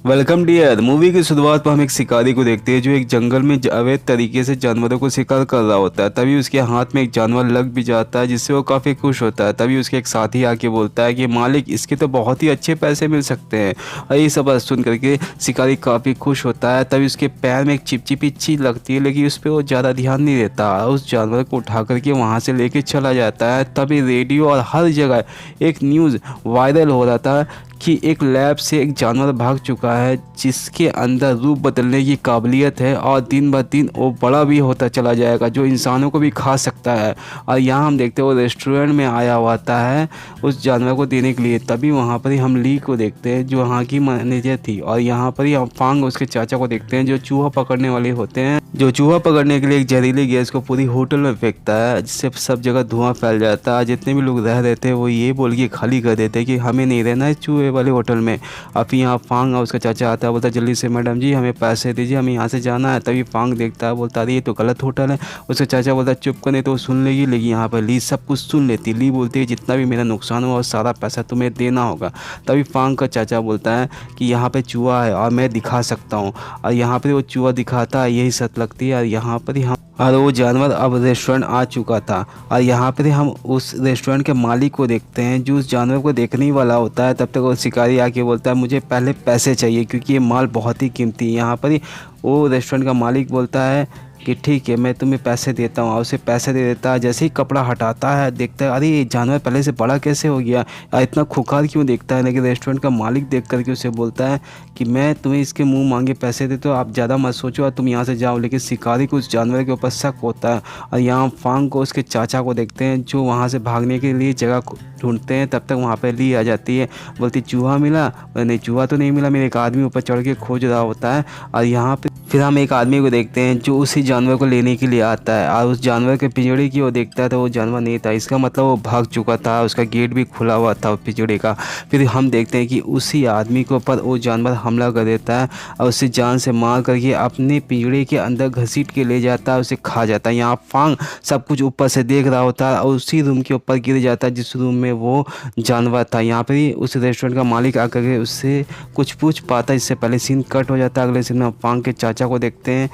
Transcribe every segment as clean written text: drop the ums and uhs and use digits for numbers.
Welcome dear. Movie की शुरुआत पर हम एक शिकारी को देखते हैं जो एक जंगल में अवैध तरीके से जानवरों को शिकार कर रहा होता है। तभी उसके हाथ में एक जानवर लग भी जाता है जिससे वो काफ़ी खुश होता है। तभी उसके एक साथी आके बोलता है कि मालिक, इसके तो बहुत ही अच्छे पैसे मिल सकते हैं। और ये सब सुन करके शिकारी काफ़ी खुश होता है। तभी उसके पैर में एक चिपचिपी चीज लगती है, लेकिन उस पर वो ज़्यादा ध्यान नहीं देता। उस जानवर को उठा करके वहाँ से लेके चला जाता है। तभी रेडियो और हर जगह एक न्यूज़ वायरल हो रहा था कि एक लैब से एक जानवर भाग चुका है जिसके अंदर रूप बदलने की काबिलियत है और दिन ब दिन वो बड़ा भी होता चला जाएगा, जो इंसानों को भी खा सकता है। और यहाँ हम देखते हैं वो रेस्टोरेंट में आया हुआ होता है उस जानवर को देने के लिए। तभी वहाँ पर ही हम ली को देखते हैं जो वहाँ की मैनेजर थी, और यहाँ पर ही हम फांग उसके चाचा को देखते हैं जो चूहा पकड़ने वाले होते हैं, जो चूहा पकड़ने के लिए एक जहरीली गैस को पूरी होटल में फेंकता है जिससे सब जगह धुआं फैल जाता है। जितने भी लोग रह रहे थे वो ये बोल के खाली कर देते कि हमें नहीं रहना है चूहे वाले होटल में। अब यहाँ फांग और उसका चाचा आता है, बोलता जल्दी से मैडम जी हमें पैसे दीजिए, हमें यहाँ से जाना है। तभी फांग देखता है, बोलता अरे ये तो गलत होटल है। उसका चाचा बोलता चुप करने तो वो सुन लेगी, लेकिन यहाँ पर ली सब कुछ सुन लेती। ली बोलती है जितना भी मेरा नुकसान हुआ और सारा पैसा तुम्हें देना होगा। तभी फांग का चाचा बोलता है कि यहाँ पे चूहा है और मैं दिखा सकता हूँ। और यहाँ पर वो चूहा दिखाता है, यही सच लगती है। और यहाँ पर ही हम और वो जानवर अब रेस्टोरेंट आ चुका था। और यहाँ पर हम उस रेस्टोरेंट के मालिक को देखते हैं जो उस जानवर को देखने ही वाला होता है। तब तक वो शिकारी आके बोलता है मुझे पहले पैसे चाहिए क्योंकि ये माल बहुत ही कीमती है। यहाँ पर ही वो रेस्टोरेंट का मालिक बोलता है कि ठीक है मैं तुम्हें पैसे देता हूँ, और उसे पैसे दे देता है। जैसे ही कपड़ा हटाता है देखता है अरे ये जानवर पहले से बड़ा कैसे हो गया, या इतना खुखार क्यों देखता है। लेकिन रेस्टोरेंट का मालिक देख करके उसे बोलता है कि मैं तुम्हें इसके मुंह मांगे पैसे देता हूँ, आप ज़्यादा मत सोचो और तुम यहाँ से जाओ। लेकिन शिकारी को उस जानवर के ऊपर शक होता है। और यहाँ फांग को उसके चाचा को देखते हैं जो वहाँ से भागने के लिए जगह ढूंढते हैं। तब तक वहाँ पर ली आ जाती है, बोलती चूहा मिला। नहीं चूहा तो नहीं मिला, मेरे एक आदमी ऊपर चढ़ के खोज रहा होता है। और यहाँ पे फिर हम एक आदमी को देखते हैं जो उसी जानवर को लेने के लिए आता है, और उस जानवर के पिंजड़े की वो देखता है तो वो जानवर नहीं था। इसका मतलब वो भाग चुका था, उसका गेट भी खुला हुआ था पिंजड़े का। फिर हम देखते हैं कि उसी आदमी के ऊपर वो जानवर हमला कर देता है और उसे जान से मार करके अपने पिंजड़े के अंदर घसीट के ले जाता है, उसे खा जाता है। यहाँ फांग सब कुछ ऊपर से देख रहा होता है और उसी रूम के ऊपर गिर जाता है जिस रूम में वो जानवर था। यहाँ पर ही उस रेस्टोरेंट का मालिक आकर के उससे कुछ पूछ पाता है। इससे पहले सीन कट हो जाता है। अगले सीन में फांग के चाचा को देखते हैं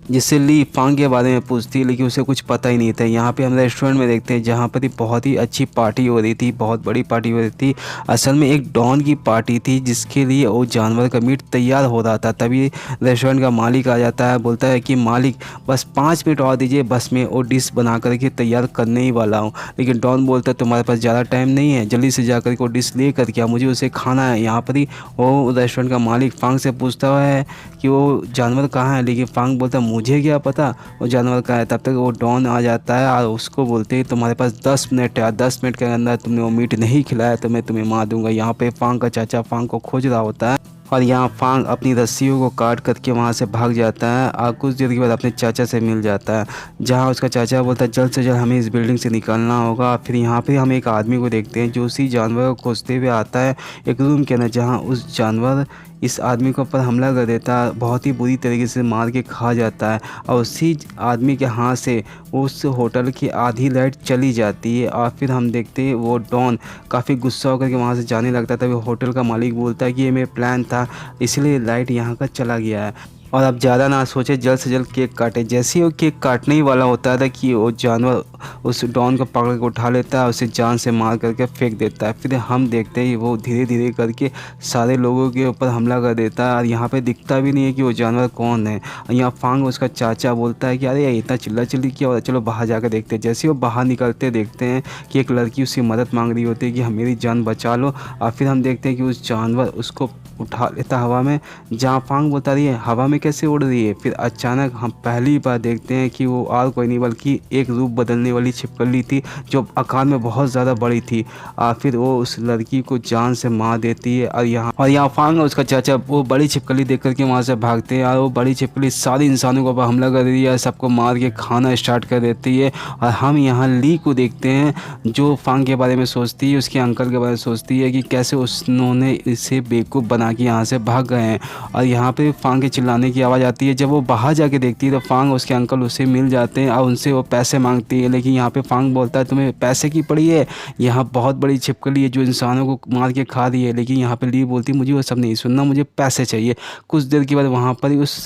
जिससे ली फांग के बारे में पूछती है, लेकिन उसे कुछ पता ही नहीं था। यहाँ पे हम रेस्टोरेंट में देखते हैं जहाँ पर ही बहुत ही अच्छी पार्टी हो रही थी, बहुत बड़ी पार्टी हो रही थी। असल में एक डॉन की पार्टी थी जिसके लिए वो जानवर का मीट तैयार हो रहा था। तभी रेस्टोरेंट का मालिक आ जाता है, बोलता है कि मालिक बस 5 मिनट और दीजिए, बस मैं वो डिश बना करके तैयार करने ही वाला हूँ। लेकिन डॉन बोलता है तुम्हारे पास ज़्यादा टाइम नहीं है, जल्दी से जा करके वो डिश ले करके आ, मुझे उसे खाना है। यहाँ पर ही वो रेस्टोरेंट का मालिक फांग से पूछता है कि वो जानवर कहाँ है, लेकिन फांग बोलता है मुझे क्या पता वो जानवर कहाँ है। तब तक वो डॉन आ जाता है और उसको बोलते हैं तुम्हारे पास 10 मिनट है, 10 मिनट के अंदर तुमने वो मीट नहीं खिलाया तो मैं तुम्हें मार दूंगा। यहाँ पे फांग का चाचा फांग को खोज रहा होता है और यहाँ फांग अपनी रस्सियों को काट करके वहाँ से भाग जाता है और कुछ देर के बाद अपने चाचा से मिल जाता है, जहाँ उसका चाचा बोलता है जल्द से जल्द हमें इस बिल्डिंग से निकलना होगा। फिर यहाँ पे हम एक आदमी को देखते हैं जो उसी जानवर को खोजते हुए आता है एक रूम के अंदर, जहाँ उस जानवर इस आदमी के ऊपर हमला कर देता है, बहुत ही बुरी तरीके से मार के खा जाता है। और उसी आदमी के हाथ से उस होटल की आधी लाइट चली जाती है। और फिर हम देखते हैं वो डॉन काफ़ी गुस्सा होकर के वहाँ से जाने लगता है। तभी होटल का मालिक बोलता है कि ये मेरा प्लान था, इसलिए लाइट यहाँ का चला गया है और अब ज़्यादा ना सोचे, जल्द से जल्द केक काटे। जैसे ही वो केक काटने ही वाला होता था कि वो जानवर उस डॉन को पकड़ के उठा लेता है, उसे जान से मार करके फेंक देता है। फिर हम देखते हैं वो धीरे धीरे करके सारे लोगों के ऊपर हमला कर देता है और यहाँ पे दिखता भी नहीं है कि वो जानवर कौन है। यहाँ फांग उसका चाचा बोलता है कि अरे इतना चिल्ला चिल्ली किया हो, चलो बाहर जाकर देखते हैं। जैसे वो बाहर निकलते देखते हैं कि एक लड़की उसकी मदद मांग रही होती है कि मेरी जान बचा लो। और फिर हम देखते हैं कि उस जानवर उसको उठा लेता हवा में, जहाँ फांग बता रही है हवा में कैसे उड़ रही है। फिर अचानक हम पहली बार देखते हैं कि वो और कोई नहीं बल्कि एक रूप बदलने वाली छिपकली थी जो आकार में बहुत ज़्यादा बड़ी थी। और फिर वो उस लड़की को जान से मार देती है। और यहाँ फांग और उसका चाचा वो बड़ी छिपकली देख करके वहाँ से भागते हैं और वो बड़ी छिपकली सारी इंसानों को हमला कर रही है, सबको मार के खाना स्टार्ट कर देती है। और हम यहाँ ली को देखते हैं जो फांग के बारे में सोचती है, उसके अंकल के बारे में सोचती है कि कैसे उन्होंने इसे बेवकूफ़ बना बना के यहाँ से भाग गए हैं। और यहाँ पे फांग के चिल्लाने की आवाज़ आती है। जब वो बाहर जाके देखती है तो फांग उसके अंकल उससे मिल जाते हैं और उनसे वो पैसे मांगती है। लेकिन यहाँ पे फांग बोलता है तुम्हें पैसे की पड़ी है, यहाँ बहुत बड़ी छिपकली है जो इंसानों को मार के खा रही है। लेकिन यहाँ पे ली बोलती मुझे वो सब नहीं सुनना, मुझे पैसे चाहिए। कुछ देर के बाद वहाँ पर ही उस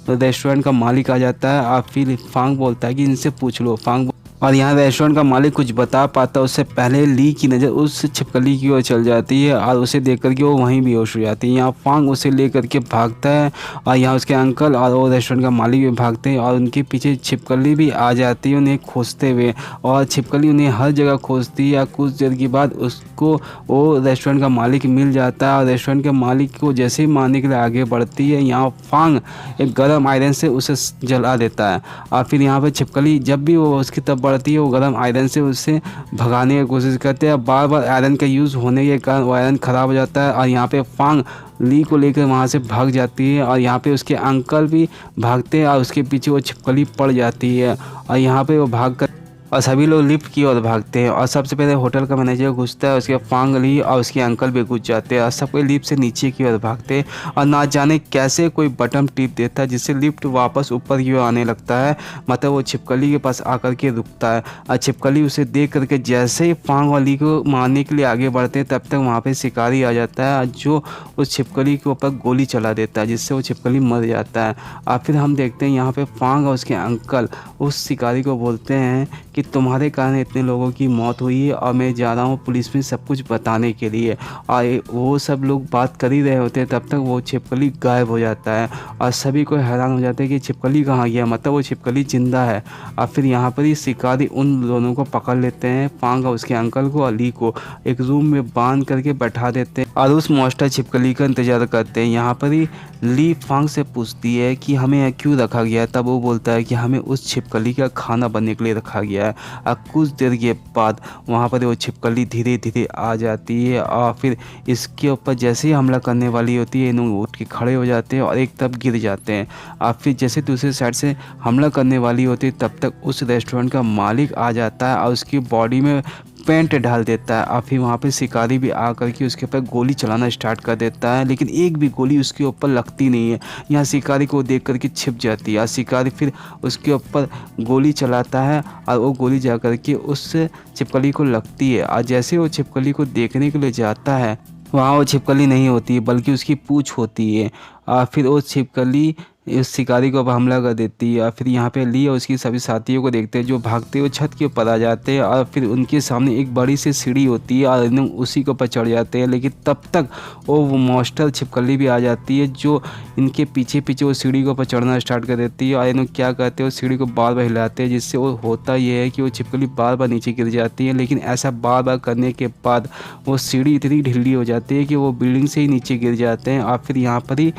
रेस्टोरेंट का मालिक आ जाता है और फिर फांग बोलता है कि इनसे पूछ लो। फांग और यहाँ रेस्टोरेंट का मालिक कुछ बता पाता उससे पहले ली की नज़र उस छिपकली की ओर चल जाती है और उसे देख करके वो वहीं बेहोश हो जाती है। यहाँ फांग उसे ले करके भागता है और यहाँ उसके अंकल और वो रेस्टोरेंट का मालिक भी भागते हैं और उनके पीछे छिपकली भी आ जाती है उन्हें खोजते हुए। और छिपकली उन्हें हर जगह खोजती है। कुछ देर के बाद उसको वो रेस्टोरेंट का मालिक मिल जाता है और रेस्टोरेंट के मालिक को जैसे ही मारने के लिए आगे बढ़ती है, यहाँ फांग एक गर्म आयरन से उसे जला देता है। और फिर यहाँ पर छिपकली जब भी वो उसकी तरफ बढ़ती है वो गर्म आयरन से उससे भगाने की कोशिश करते हैं। बार बार आयरन का यूज़ होने के कारण वो आयरन ख़राब हो जाता है और यहाँ पे फांग ली को लेकर वहाँ से भाग जाती है। और यहाँ पे उसके अंकल भी भागते हैं और उसके पीछे वो छिपकली पड़ जाती है और यहाँ पे वो भाग कर और सभी लोग लिफ्ट की ओर भागते हैं। और सबसे पहले होटल का मैनेजर घुसता है, उसके फांग ली और उसके अंकल भी घुस जाते हैं और सब कोई लिफ्ट से नीचे की ओर भागते हैं। और ना जाने कैसे कोई बटन टिप देता है जिससे लिफ्ट वापस ऊपर की ओर आने लगता है। मतलब वो छिपकली के पास आकर के रुकता है और छिपकली उसे देख करके जैसे ही फांग वाली को मारने के लिए आगे बढ़ते हैं तब तक वहाँ पर शिकारी आ जाता है जो उस छिपकली के ऊपर गोली चला देता है जिससे वो छिपकली मर जाता है। और फिर हम देखते हैं यहाँ पर फांग और उसके अंकल उस शिकारी को बोलते हैं कि तुम्हारे कारण इतने लोगों की मौत हुई है और मैं जा रहा हूँ पुलिस में सब कुछ बताने के लिए। और वो सब लोग बात कर ही रहे होते हैं तब तक वो छिपकली गायब हो जाता है और सभी को हैरान हो जाते हैं कि छिपकली कहाँ गया, मतलब वो छिपकली जिंदा है। और फिर यहाँ पर ही शिकारी उन दोनों को पकड़ लेते हैं, फांग और उसके अंकल को और ली को एक रूम में बांध करके बैठा देते हैं और उस मॉन्स्टर छिपकली का इंतजार करते हैं। यहाँ पर ही ली फांग से पूछती है कि हमें यहाँ क्यों रखा गया है। तब वो बोलता है कि हमें उस छिपकली का खाना बनने के लिए रखा गया है। और कुछ देर के बाद वहाँ पर वो छिपकली धीरे धीरे आ जाती है और फिर इसके ऊपर जैसे ही हमला करने वाली होती है इन्होंने उठ के खड़े हो जाते हैं और एक तरफ गिर जाते हैं। और फिर जैसे दूसरी साइड से हमला करने वाली होती है तब तक उस रेस्टोरेंट का मालिक आ जाता है और उसकी बॉडी में पेंट डाल देता है। और फिर वहाँ पे शिकारी भी आकर के उसके ऊपर गोली चलाना स्टार्ट कर देता है लेकिन एक भी गोली उसके ऊपर लगती नहीं है। यहाँ शिकारी को देख करके छिप जाती है और शिकारी फिर उसके ऊपर गोली चलाता है और वो गोली जा कर के उस छिपकली को लगती है। और जैसे वो छिपकली को देखने के लिए जाता है वहाँ वो छिपकली नहीं होती बल्कि उसकी पूँछ होती है। और फिर वो छिपकली इस शिकारी को अब हमला कर देती है। और फिर यहाँ पे ली और उसकी सभी साथियों को देखते हैं जो भागते हुए छत के ऊपर आ जाते हैं और फिर उनके सामने एक बड़ी सी सीढ़ी होती है और इन्हें उसी के ऊपर चढ़ जाते हैं। लेकिन तब तक वो मॉन्स्टर छिपकली भी आ जाती है जो इनके पीछे पीछे वो सीढ़ी के ऊपर चढ़ना स्टार्ट कर देती है। और इन्हें क्या करते हैं, वो सीढ़ी को बार बार हिलाते हैं जिससे वो होता ये है कि वो छिपकली बार बार नीचे गिर जाती है। लेकिन ऐसा बार बार करने के बाद वो सीढ़ी इतनी ढीली हो जाती है कि वो बिल्डिंग से ही नीचे गिर जाते हैं। और फिर यहाँ पर ही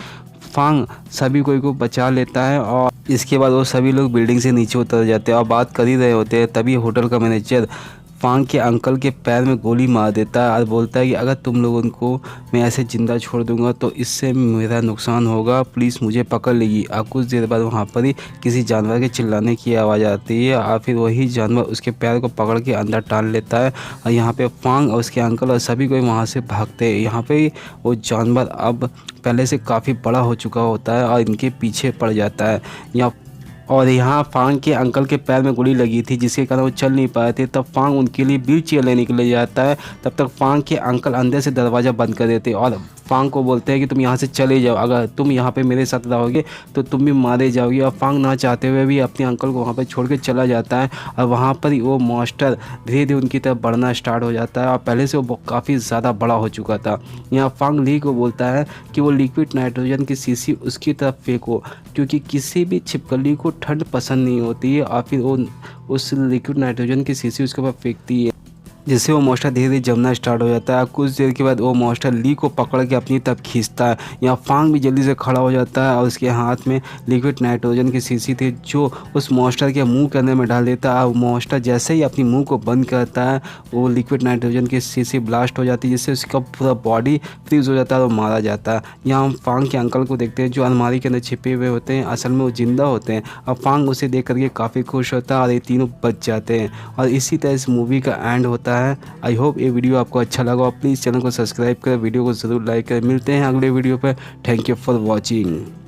फांग सभी कोई को बचा लेता है और इसके बाद वो सभी लोग बिल्डिंग से नीचे उतर जाते हैं और बात कर ही रहे होते हैं। तभी होटल का मैनेजर फांग के अंकल के पैर में गोली मार देता है और बोलता है कि अगर तुम लोगों को मैं ऐसे ज़िंदा छोड़ दूंगा तो इससे मेरा नुकसान होगा, प्लीज़ मुझे पकड़ लेगी। और कुछ देर बाद वहाँ पर ही किसी जानवर के चिल्लाने की आवाज़ आती है और फिर वही जानवर उसके पैर को पकड़ के अंदर टाल लेता है। और यहाँ पे फांग और उसके अंकल और सभी कोई वहाँ से भागते हैं। यहाँ पे वो जानवर अब पहले से काफ़ी बड़ा हो चुका होता है और इनके पीछे पड़ जाता है। यहाँ फांग के अंकल के पैर में गोली लगी थी जिसके कारण वो चल नहीं पाए थे। तब फांग उनके लिए व्हील चेयर लेने के लिए जाता है। तब तक फांग के अंकल अंदर से दरवाज़ा बंद कर देते और फांग को बोलते हैं कि तुम यहाँ से चले जाओ, अगर तुम यहाँ पे मेरे साथ रहोगे तो तुम भी मारे जाओगे। और फांग ना चाहते हुए भी अपने अंकल को वहाँ पे छोड़ के चला जाता है और वहाँ पर ही वो मॉन्स्टर धीरे धीरे उनकी तरफ बढ़ना स्टार्ट हो जाता है और पहले से वो काफ़ी ज़्यादा बड़ा हो चुका था। यहाँ फांग ली को बोलता है कि वो लिक्विड नाइट्रोजन की शीशी उसकी तरफ फेंको क्योंकि किसी भी छिपकली को ठंड पसंद नहीं होती है। और फिर वो उस लिक्विड नाइट्रोजन की शीशी उसके ऊपर फेंकती है जिससे वो मॉन्स्टर धीरे धीरे जमना स्टार्ट हो जाता है। कुछ देर के बाद वो मॉन्स्टर ली को पकड़ के अपनी तरफ खींचता है। यहाँ फांग भी जल्दी से खड़ा हो जाता है और उसके हाथ में लिक्विड नाइट्रोजन की शीशी थी जो उस मॉन्स्टर के मुंह के अंदर में डाल देता है। और मॉन्स्टर जैसे ही अपनी मुंह को बंद करता है वो लिक्विड नाइट्रोजन की शीशी ब्लास्ट हो जाती है जिससे उसका पूरा बॉडी फ्रीज हो जाता है और मारा जाता है। यहाँ हम फांग के अंकल को देखते हैं जो अलमारी के अंदर छिपे हुए होते हैं, असल में वो जिंदा होते हैं। और फांग उसे देख करके काफ़ी खुश होता है और ये तीनों बच जाते हैं। और इसी तरह इस मूवी का एंड होता है। जाता है। आई होप ये वीडियो आपको अच्छा लगा। प्लीज़ चैनल को सब्सक्राइब करें, वीडियो को ज़रूर लाइक करें। मिलते हैं अगले वीडियो पर। Thank you for watching.